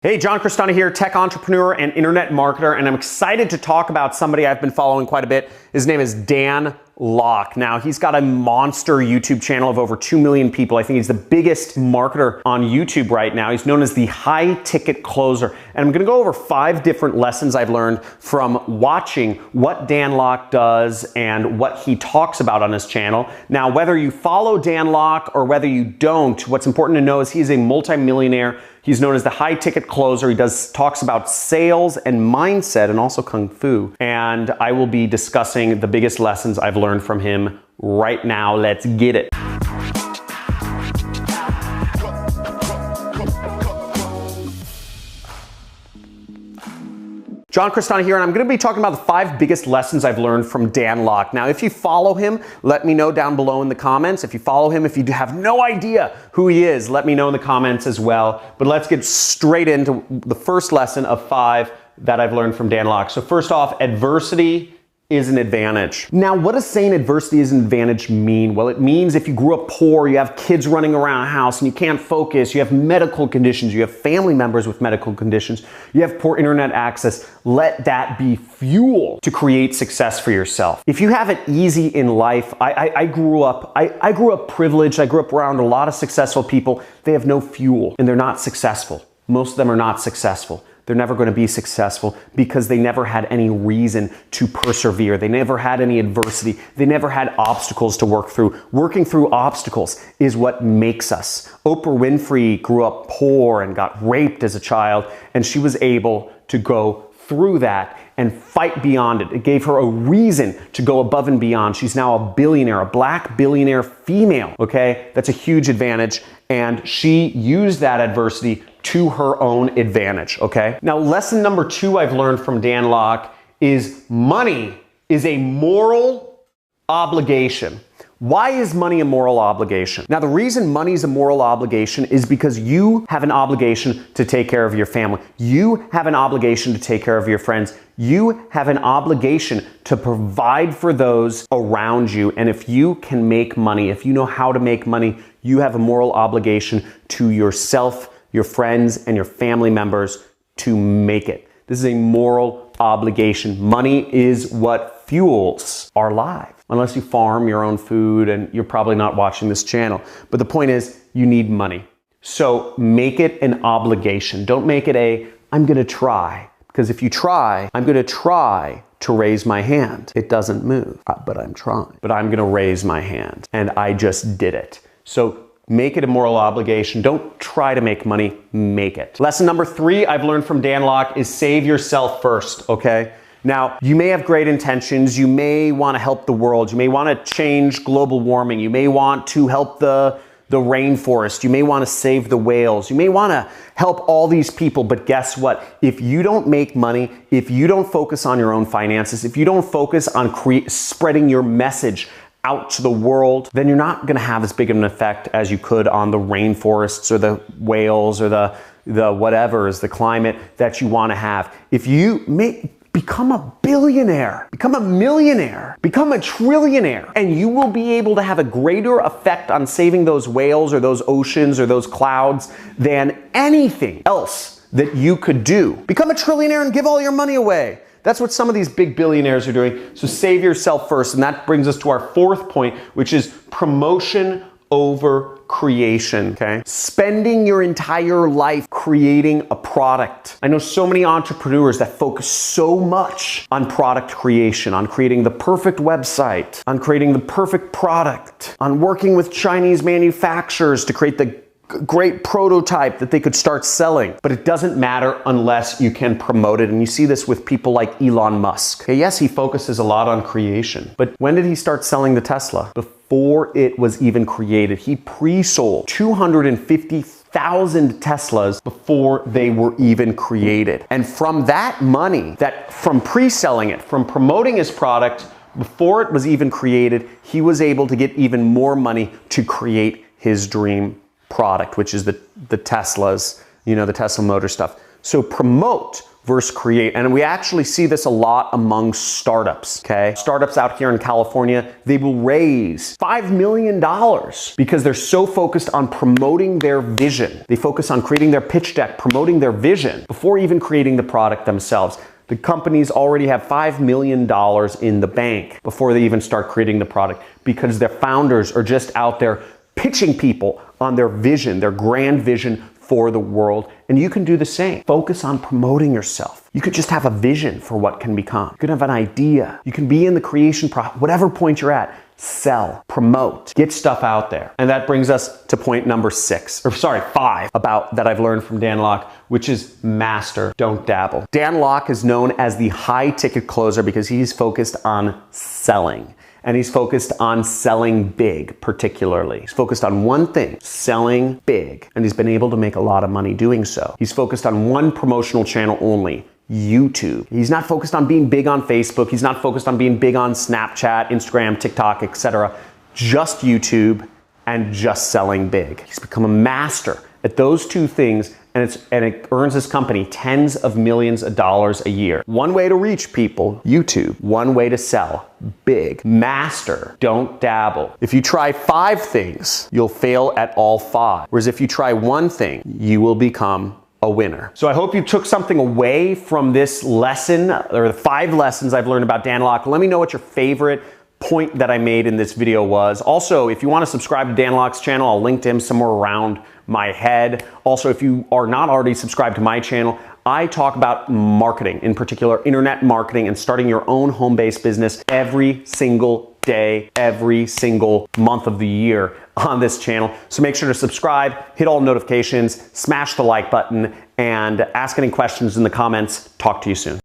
Hey, Johncrestani here, tech entrepreneur and internet marketer, and I'm excited to talk about somebody I've been following quite a bit. His name is Dan Lok. Now, he's got a monster YouTube channel of over 2 million people. I think he's the biggest marketer on YouTube right now. He's known as the high ticket closer. And I'm gonna go over 5 different lessons I've learned from watching what Dan Lok does and what he talks about on his channel. Now, whether you follow Dan Lok or whether you don't, what's important to know is he's a multimillionaire. He's known as the high ticket closer. He talks about sales and mindset and also Kung Fu. And I will be discussing the biggest lessons I've learned from him right now. Let's get it. Johncrestani here, and I'm going to be talking about the 5 biggest lessons I've learned from Dan Lok. Now, if you follow him, let me know down below in the comments. If you follow him, if you have no idea who he is, let me know in the comments as well. But let's get straight into the first lesson of 5 that I've learned from Dan Lok. So first off, adversity is an advantage. Now, what does saying adversity is an advantage mean? Well, it means if you grew up poor, you have kids running around a house and you can't focus, you have medical conditions, you have family members with medical conditions, you have poor internet access, let that be fuel to create success for yourself. If you have it easy in life, I grew up privileged, I grew up around a lot of successful people. They have no fuel and they're not successful. Most of them are not successful. They're never going to be successful because they never had any reason to persevere. They never had any adversity. They never had obstacles to work through. Working through obstacles is what makes us. Oprah Winfrey grew up poor and got raped as a child, and she was able to go through that and fight beyond it. It gave her a reason to go above and beyond. She's now a billionaire, a black billionaire female, okay? That's a huge advantage, and she used that adversity to her own advantage, okay? Now, lesson number 2 I've learned from Dan Lok is money is a moral obligation. Why is money a moral obligation? Now, the reason money is a moral obligation is because you have an obligation to take care of your family. You have an obligation to take care of your friends. You have an obligation to provide for those around you. And if you can make money, if you know how to make money, you have a moral obligation to yourself, your friends, and your family members to make it. This is a moral obligation. Money is what fuels our lives. Unless you farm your own food, and you're probably not watching this channel. But the point is, you need money. So make it an obligation. Don't make it a, I'm gonna try. Because if you try, I'm gonna try to raise my hand. It doesn't move, but I'm trying. But I'm gonna raise my hand, and I just did it. So make it a moral obligation. Don't try to make money, make it. Lesson number 3 I've learned from Dan Lok is save yourself first, okay? Now, you may have great intentions. You may want to help the world. You may want to change global warming. You may want to help the rainforest. You may want to save the whales. You may want to help all these people. But guess what? If you don't make money, if you don't focus on your own finances, if you don't focus on spreading your message out to the world, then you're not going to have as big of an effect as you could on the rainforests or the whales or the whatever is the climate that you want to have. If you become a billionaire, become a millionaire, become a trillionaire, and you will be able to have a greater effect on saving those whales or those oceans or those clouds than anything else that you could do. Become a trillionaire and give all your money away. That's what some of these big billionaires are doing. So save yourself first. And that brings us to our 4th point, which is promotion over creation, okay? Spending your entire life creating a product. I know so many entrepreneurs that focus so much on product creation, on creating the perfect website, on creating the perfect product, on working with Chinese manufacturers to create the great prototype that they could start selling. But it doesn't matter unless you can promote it. And you see this with people like Elon Musk. Okay, yes, he focuses a lot on creation. But when did he start selling the Tesla? Before it was even created. He pre-sold 250,000 Teslas before they were even created. And from that money, from pre-selling it, from promoting his product, before it was even created, he was able to get even more money to create his dream product, which is the Teslas, you know, the Tesla motor stuff. So promote versus create. And we actually see this a lot among startups, okay? Startups out here in California, they will raise $5 million because they're so focused on promoting their vision. They focus on creating their pitch deck, promoting their vision before even creating the product themselves. The companies already have $5 million in the bank before they even start creating the product because their founders are just out there pitching people on their vision, their grand vision for the world. And you can do the same. Focus on promoting yourself. You could just have a vision for what can become. You could have an idea. You can be in the creation process, whatever point you're at. Sell, promote, get stuff out there. And that brings us to point number 5 that I've learned from Dan Lok, which is master, don't dabble. Dan Lok is known as the high ticket closer because he's focused on selling. And he's focused on selling big, particularly. He's focused on one thing, selling big. And he's been able to make a lot of money doing so. He's focused on one promotional channel only, YouTube. He's not focused on being big on Facebook. He's not focused on being big on Snapchat, Instagram, TikTok, etc. Just YouTube and just selling big. He's become a master at those two things, and it earns his company tens of millions of dollars a year. One way to reach people, YouTube. One way to sell, big. Master, don't dabble. If you try 5 things, you'll fail at all 5. Whereas if you try one thing, you will become a winner. So I hope you took something away from this lesson, or the 5 lessons I've learned about Dan Lok. Let me know what your favorite point that I made in this video was. Also, if you want to subscribe to Dan Lok's channel, I'll link to him somewhere around my head. Also, if you are not already subscribed to my channel, I talk about marketing, in particular internet marketing and starting your own home-based business every single day, every single month of the year on this channel. So make sure to subscribe, hit all notifications, smash the like button, and ask any questions in the comments. Talk to you soon.